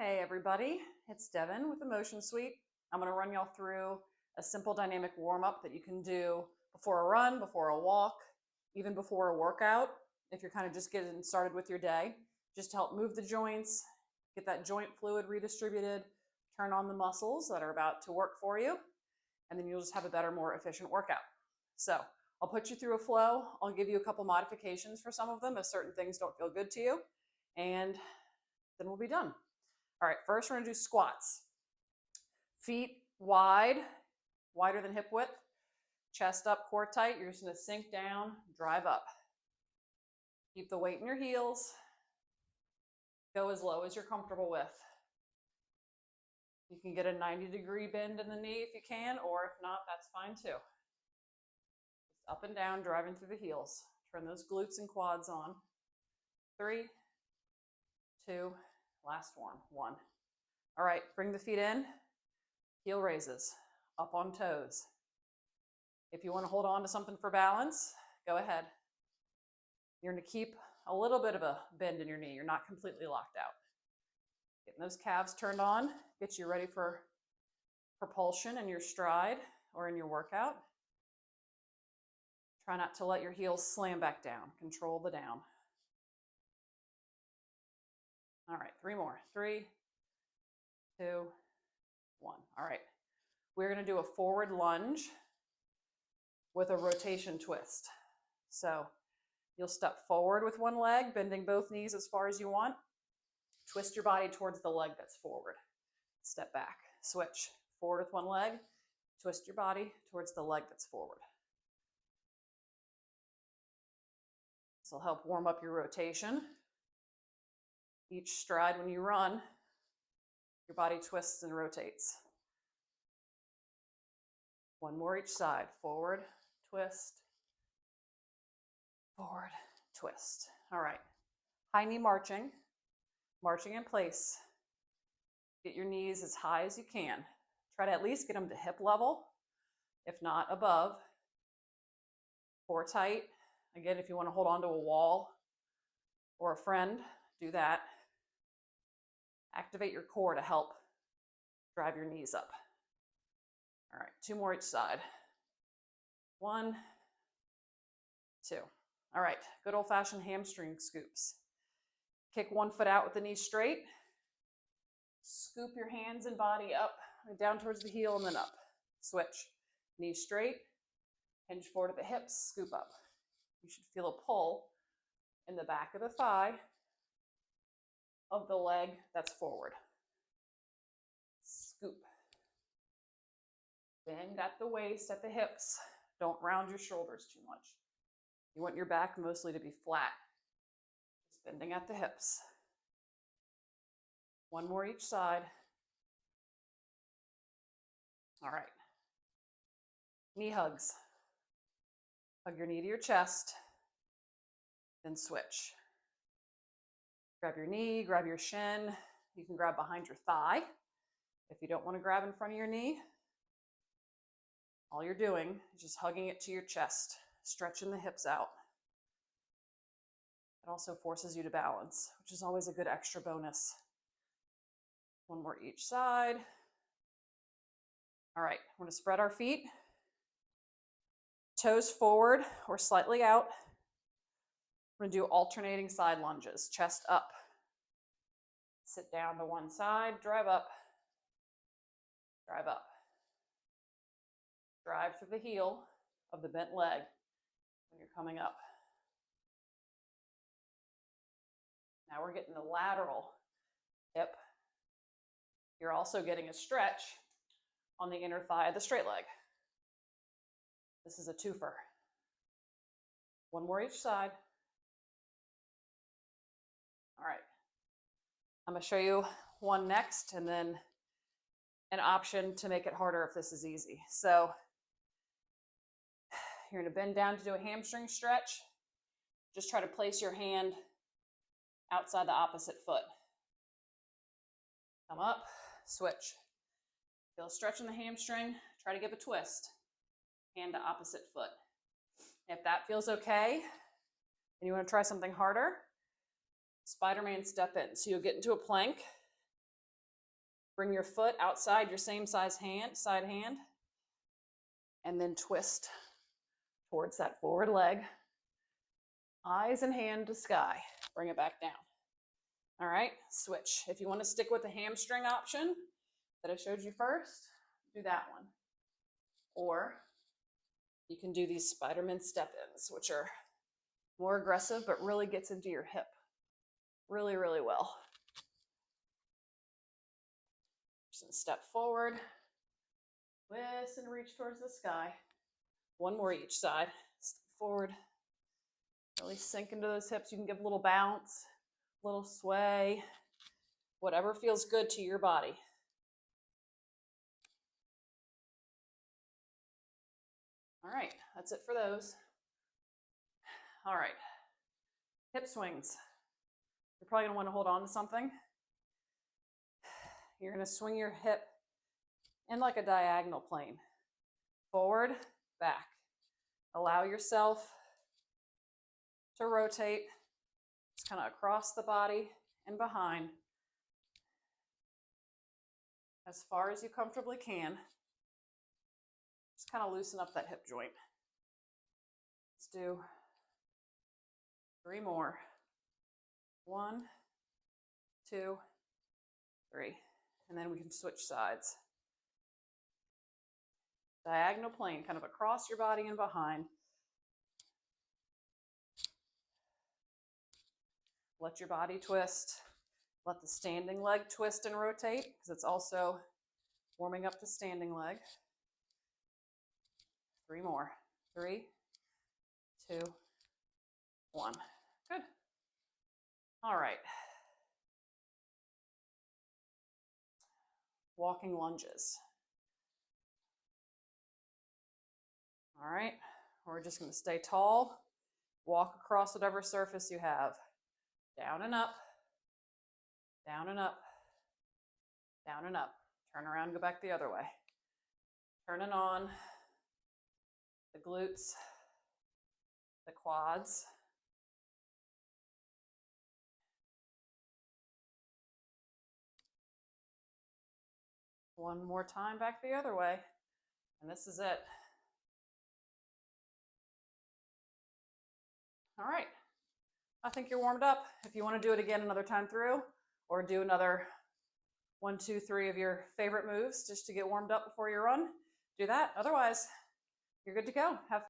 Hey everybody, it's Devin with the Motion Suite. I'm going to run y'all through a simple dynamic warm-up that you can do before a run, before a walk, even before a workout, if you're kind of just getting started with your day, just to help move the joints, get that joint fluid redistributed, turn on the muscles that are about to work for you, and then you'll just have a better, more efficient workout. So I'll put you through a flow. I'll give you a couple modifications for some of them if certain things don't feel good to you, and then we'll be done. All right, first we're gonna do squats. Feet wide, wider than hip width, chest up, core tight. You're just gonna sink down, drive up. Keep the weight in your heels. Go as low as you're comfortable with. You can get a 90-degree bend in the knee if you can, or if not, that's fine too. Just up and down, driving through the heels. Turn those glutes and quads on. 3, 2, last one, 1. All right, bring the feet in, heel raises, up on toes. If you want to hold on to something for balance, go ahead. You're going to keep a little bit of a bend in your knee. You're not completely locked out. Getting those calves turned on gets you ready for propulsion in your stride or in your workout. Try not to let your heels slam back down. Control the down. All right, 3 more. 3, 2, 1. All right. We're going to do a forward lunge with a rotation twist. So you'll step forward with one leg, bending both knees as far as you want. Twist your body towards the leg that's forward. Step back, switch. Forward with one leg, twist your body towards the leg that's forward. This will help warm up your rotation. Each stride when you run, your body twists and rotates. One more each side. Forward, twist, forward, twist. All right. High knee marching, marching in place. Get your knees as high as you can. Try to at least get them to hip level, if not above. Core tight. Again, if you want to hold on to a wall or a friend, do that. Activate your core to help drive your knees up. All right, 2 more each side. 1, 2. All right, good old-fashioned hamstring scoops. Kick one foot out with the knee straight. Scoop your hands and body up, down towards the heel and then up. Switch. Knee straight, hinge forward at the hips, scoop up. You should feel a pull in the back of the thigh of the leg that's forward. Scoop. Bend at the waist, at the hips. Don't round your shoulders too much. You want your back mostly to be flat. Just bending at the hips. 1 more each side. All right. Knee hugs. Hug your knee to your chest, then switch. Grab your knee, grab your shin. You can grab behind your thigh. If you don't want to grab in front of your knee, all you're doing is just hugging it to your chest, stretching the hips out. It also forces you to balance, which is always a good extra bonus. 1 more each side. All right, we're going to spread our feet. Toes forward or slightly out. We're going to do alternating side lunges, chest up. Sit down to one side, drive up, drive up. Drive through the heel of the bent leg when you're coming up. Now we're getting the lateral hip. You're also getting a stretch on the inner thigh of the straight leg. This is a twofer. 1 more each side. All right. I'm going to show you one next and then an option to make it harder if this is easy. So you're going to bend down to do a hamstring stretch. Just try to place your hand outside the opposite foot. Come up, switch. Feel a stretch in the hamstring. Try to give a twist. Hand to opposite foot. If that feels okay, and you want to try something harder, Spider-Man step in. So you'll get into a plank. Bring your foot outside your same size side hand, and then twist towards that forward leg. Eyes and hand to sky. Bring it back down. All right, switch. If you want to stick with the hamstring option that I showed you first, do that one. Or you can do these Spider-Man step-ins, which are more aggressive, but really gets into your hip really, really well. Just gonna step forward, twist and reach towards the sky. One more each side. Step forward, really sink into those hips. You can give a little bounce, a little sway, whatever feels good to your body. All right, that's it for those. All right, hip swings. You're probably gonna wanna hold on to something. You're gonna swing your hip in like a diagonal plane. Forward, back. Allow yourself to rotate just kind of across the body and behind as far as you comfortably can. Just kind of loosen up that hip joint. Let's do 3 more. 1, 2, 3. And then we can switch sides. Diagonal plane, kind of across your body and behind. Let your body twist. Let the standing leg twist and rotate, because it's also warming up the standing leg. 3 more. 3, 2, 1. Good. All right. Walking lunges. All right. We're just going to stay tall. Walk across whatever surface you have. Down and up. Down and up. Down and up. Turn around, go back the other way. Turning on the glutes, the quads. One more time back the other way. And this is it. All right. I think you're warmed up. If you want to do it again another time through, or do another 1, 2, 3 of your favorite moves just to get warmed up before your run, do that. Otherwise, you're good to go. Have